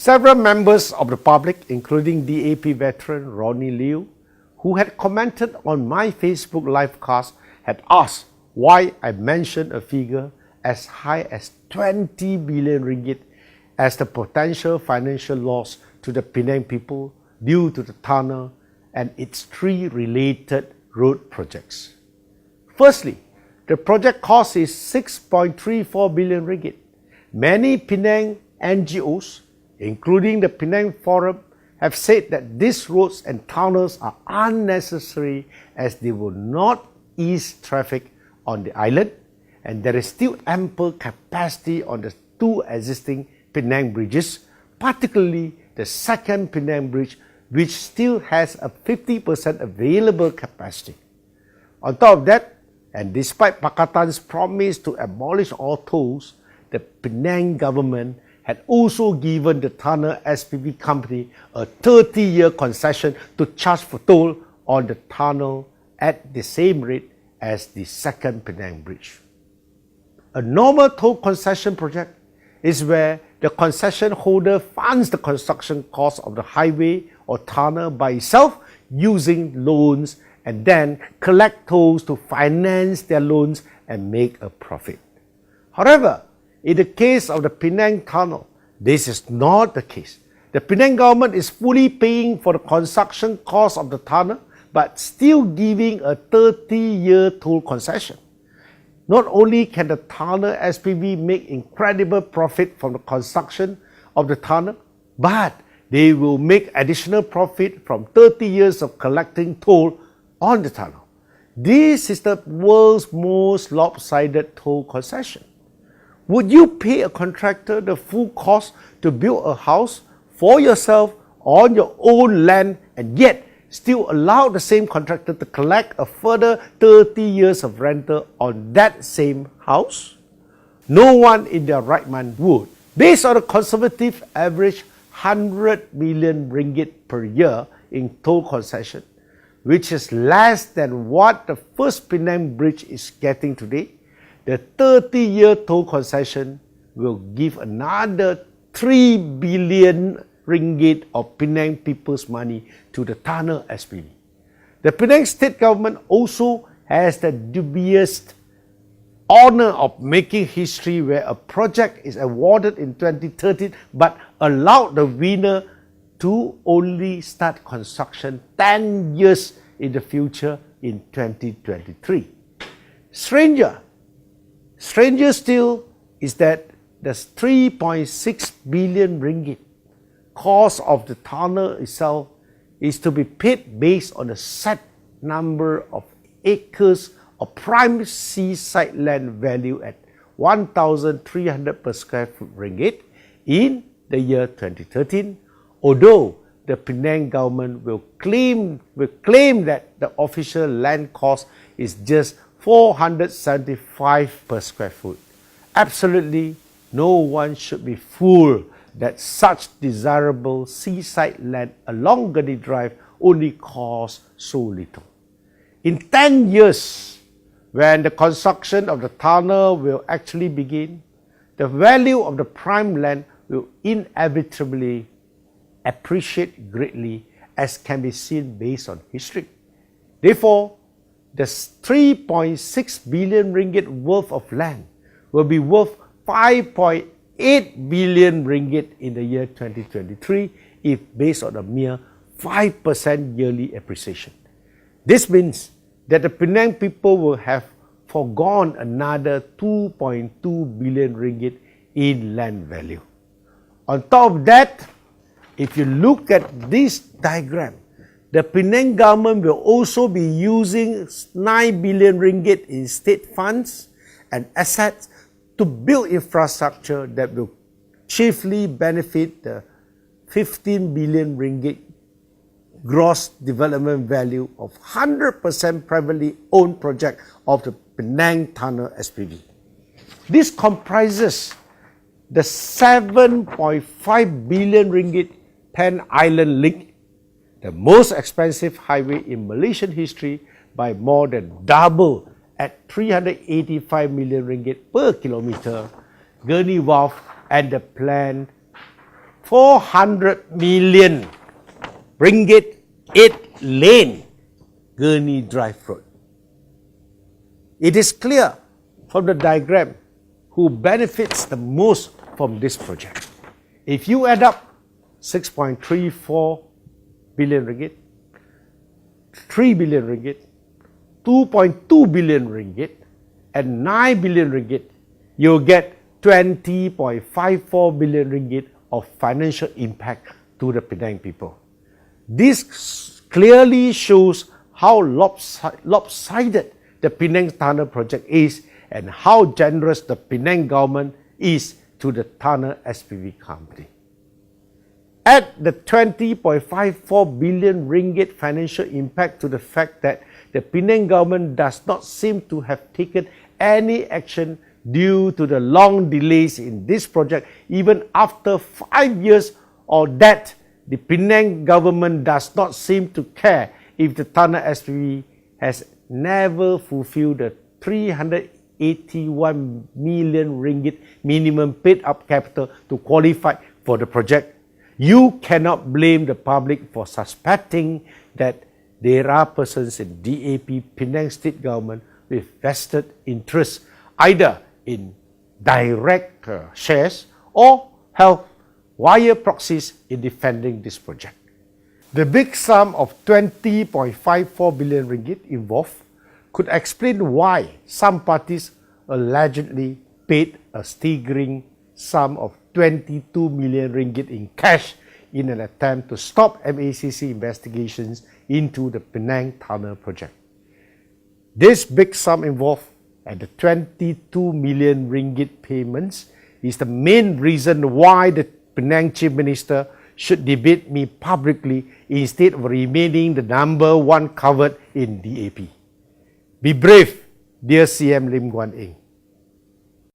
Several members of the public, including DAP veteran Ronnie Liu, who had commented on my Facebook livecast, had asked why I mentioned a figure as high as 20 billion ringgit as the potential financial loss to the Penang people due to the tunnel and its three related road projects. Firstly, the project cost is 6.34 billion ringgit. Many Penang NGOs, including the Penang Forum, have said that these roads and tunnels are unnecessary as they will not ease traffic on the island, and there is still ample capacity on the two existing Penang bridges, particularly the second Penang bridge, which still has a 50% available capacity. On top of that, and despite Pakatan's promise to abolish all tolls, the Penang government had also given the tunnel SPV company a 30-year concession to charge for toll on the tunnel at the same rate as the second Penang bridge. A normal toll concession project is where the concession holder funds the construction cost of the highway or tunnel by itself using loans and then collect tolls to finance their loans and make a profit. However, in the case of the Penang tunnel, this is not the case. The Penang government is fully paying for the construction cost of the tunnel, but still giving a 30-year toll concession. Not only can the tunnel SPV make incredible profit from the construction of the tunnel, but they will make additional profit from 30 years of collecting toll on the tunnel. This is the world's most lopsided toll concession. Would you pay a contractor the full cost to build a house for yourself on your own land and yet still allow the same contractor to collect a further 30 years of rental on that same house? No one in their right mind would. Based on a conservative average 100 million ringgit per year in toll concession, which is less than what the first Penang bridge is getting today, the 30-year toll concession will give another 3 billion ringgit of Penang people's money to the tunnel SPV. The Penang state government also has the dubious honor of making history where a project is awarded in 2013 but allowed the winner to only start construction 10 years in the future in 2023. Stranger still is that the 3.6 billion ringgit cost of the tunnel itself is to be paid based on a set number of acres of prime seaside land value at 1,300 per square foot ringgit in the year 2013, although the Penang government will claim that the official land cost is just 475 per square foot. Absolutely no one should be fooled that such desirable seaside land along Gedi Drive only costs so little. In 10 years, when the construction of the tunnel will actually begin, the value of the prime land will inevitably appreciate greatly, as can be seen based on history. Therefore, the 3.6 billion ringgit worth of land will be worth 5.8 billion ringgit in the year 2023 if based on a mere 5% yearly appreciation. This means that the Penang people will have foregone another 2.2 billion ringgit in land value. On top of that, if you look at this diagram, the Penang government will also be using 9 billion ringgit in state funds and assets to build infrastructure that will chiefly benefit the 15 billion ringgit gross development value of 100% privately owned project of the Penang Tunnel SPV. This comprises the 7.5 billion ringgit Pan Island Link, the most expensive highway in Malaysian history by more than double at 385 million ringgit per kilometer, Gurney Wharf, and the planned 400 million ringgit 8-lane Gurney Drive Road. It is clear from the diagram who benefits the most from this project. If you add up 6.34 billion ringgit, 3 billion ringgit, 2.2 billion ringgit, and 9 billion ringgit, you'll get 20.54 billion ringgit of financial impact to the Penang people. This clearly shows how lopsided the Penang Tunnel project is and how generous the Penang government is to the tunnel SPV company. Add the 20.54 billion ringgit financial impact to the fact that the Penang government does not seem to have taken any action due to the long delays in this project even after 5 years, or that the Penang government does not seem to care if the tunnel SPV has never fulfilled the 381 million ringgit minimum paid up capital to qualify for the project. You cannot blame the public for suspecting that there are persons in DAP Penang State Government with vested interests either in direct shares or held wire proxies in defending this project. The big sum of 20.54 billion ringgit involved could explain why some parties allegedly paid a staggering sum of 22 million ringgit in cash in an attempt to stop MACC investigations into the Penang Tunnel project. This big sum involved and the 22 million ringgit payments is the main reason why the Penang Chief Minister should debate me publicly instead of remaining the number one covered in DAP. Be brave, dear CM Lim Guan Eng.